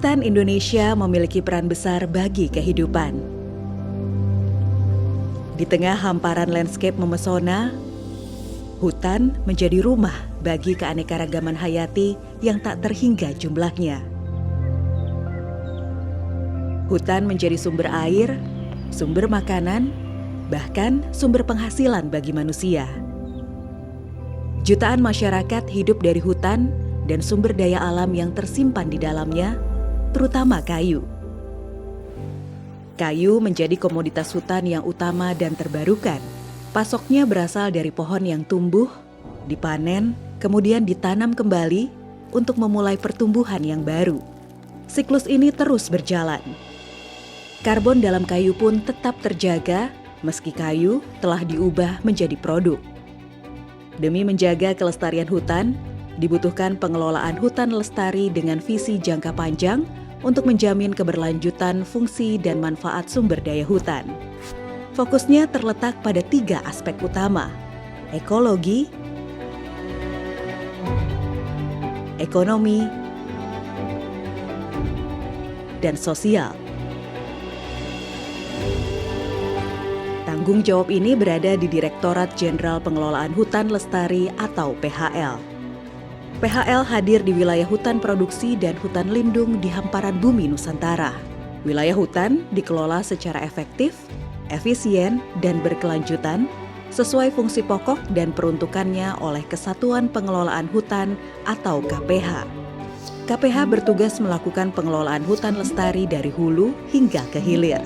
Hutan Indonesia memiliki peran besar bagi kehidupan. Di tengah hamparan landscape memesona, hutan menjadi rumah bagi keanekaragaman hayati yang tak terhingga jumlahnya. Hutan menjadi sumber air, sumber makanan, bahkan sumber penghasilan bagi manusia. Jutaan masyarakat hidup dari hutan dan sumber daya alam yang tersimpan di dalamnya, terutama kayu. Kayu menjadi komoditas hutan yang utama dan terbarukan. Pasoknya berasal dari pohon yang tumbuh, dipanen, kemudian ditanam kembali untuk memulai pertumbuhan yang baru. Siklus ini terus berjalan. Karbon dalam kayu pun tetap terjaga meski kayu telah diubah menjadi produk. Demi menjaga kelestarian hutan, dibutuhkan pengelolaan hutan lestari dengan visi jangka panjang untuk menjamin keberlanjutan fungsi dan manfaat sumber daya hutan. Fokusnya terletak pada 3 aspek utama: ekologi, ekonomi, dan sosial. Tanggung jawab ini berada di Direktorat Jenderal Pengelolaan Hutan Lestari atau PHL. PHL hadir di wilayah hutan produksi dan hutan lindung di hamparan bumi Nusantara. Wilayah hutan dikelola secara efektif, efisien, dan berkelanjutan sesuai fungsi pokok dan peruntukannya oleh Kesatuan Pengelolaan Hutan atau KPH. KPH bertugas melakukan pengelolaan hutan lestari dari hulu hingga ke hilir.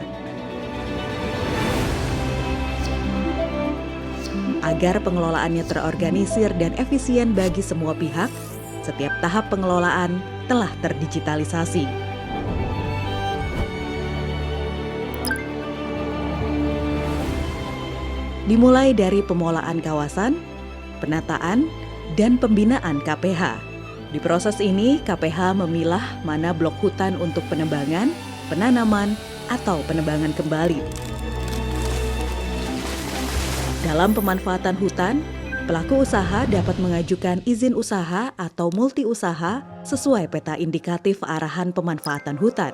Agar pengelolaannya terorganisir dan efisien bagi semua pihak, setiap tahap pengelolaan telah terdigitalisasi. Dimulai dari pemolaan kawasan, penataan, dan pembinaan KPH. Di proses ini, KPH memilah mana blok hutan untuk penebangan, penanaman, atau penebangan kembali. Dalam pemanfaatan hutan, pelaku usaha dapat mengajukan izin usaha atau multi usaha sesuai peta indikatif arahan pemanfaatan hutan.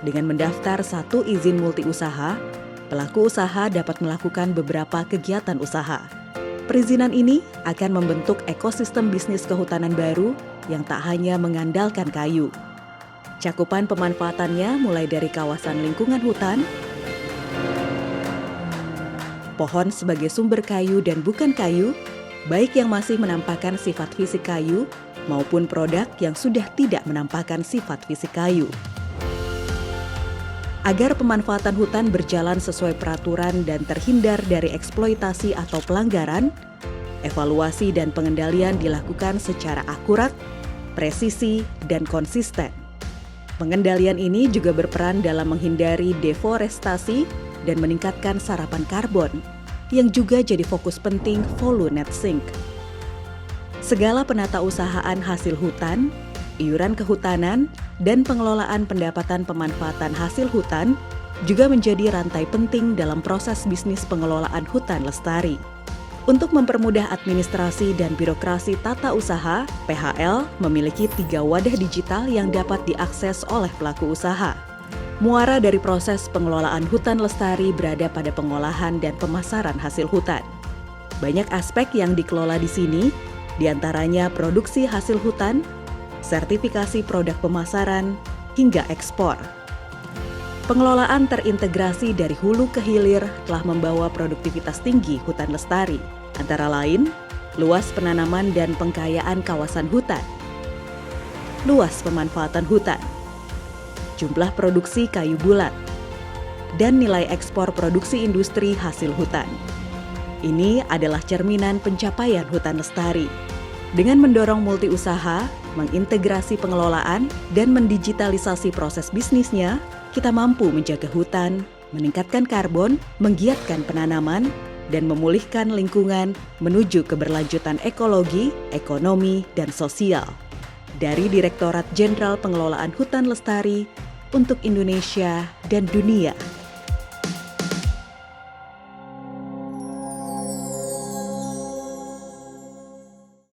Dengan mendaftar 1 izin multi usaha, pelaku usaha dapat melakukan beberapa kegiatan usaha. Perizinan ini akan membentuk ekosistem bisnis kehutanan baru yang tak hanya mengandalkan kayu. Cakupan pemanfaatannya mulai dari kawasan lingkungan hutan, pohon sebagai sumber kayu dan bukan kayu, baik yang masih menampakkan sifat fisik kayu maupun produk yang sudah tidak menampakkan sifat fisik kayu. Agar pemanfaatan hutan berjalan sesuai peraturan dan terhindar dari eksploitasi atau pelanggaran, evaluasi dan pengendalian dilakukan secara akurat, presisi, dan konsisten. Pengendalian ini juga berperan dalam menghindari deforestasi dan meningkatkan serapan karbon, yang juga jadi fokus penting Volunet-Sync. Segala penatausahaan hasil hutan, iuran kehutanan, dan pengelolaan pendapatan pemanfaatan hasil hutan juga menjadi rantai penting dalam proses bisnis pengelolaan hutan lestari. Untuk mempermudah administrasi dan birokrasi tata usaha, PHL memiliki 3 wadah digital yang dapat diakses oleh pelaku usaha. Muara dari proses pengelolaan hutan lestari berada pada pengolahan dan pemasaran hasil hutan. Banyak aspek yang dikelola di sini, diantaranya produksi hasil hutan, sertifikasi produk pemasaran, hingga ekspor. Pengelolaan terintegrasi dari hulu ke hilir telah membawa produktivitas tinggi hutan lestari, antara lain luas penanaman dan pengkayaan kawasan hutan, luas pemanfaatan hutan, jumlah produksi kayu bulat, dan nilai ekspor produksi industri hasil hutan. Ini adalah cerminan pencapaian hutan lestari. Dengan mendorong multi usaha, mengintegrasi pengelolaan, dan mendigitalisasi proses bisnisnya, kita mampu menjaga hutan, meningkatkan karbon, menggiatkan penanaman, dan memulihkan lingkungan menuju keberlanjutan ekologi, ekonomi, dan sosial. Dari Direktorat Jenderal Pengelolaan Hutan Lestari, untuk Indonesia dan dunia.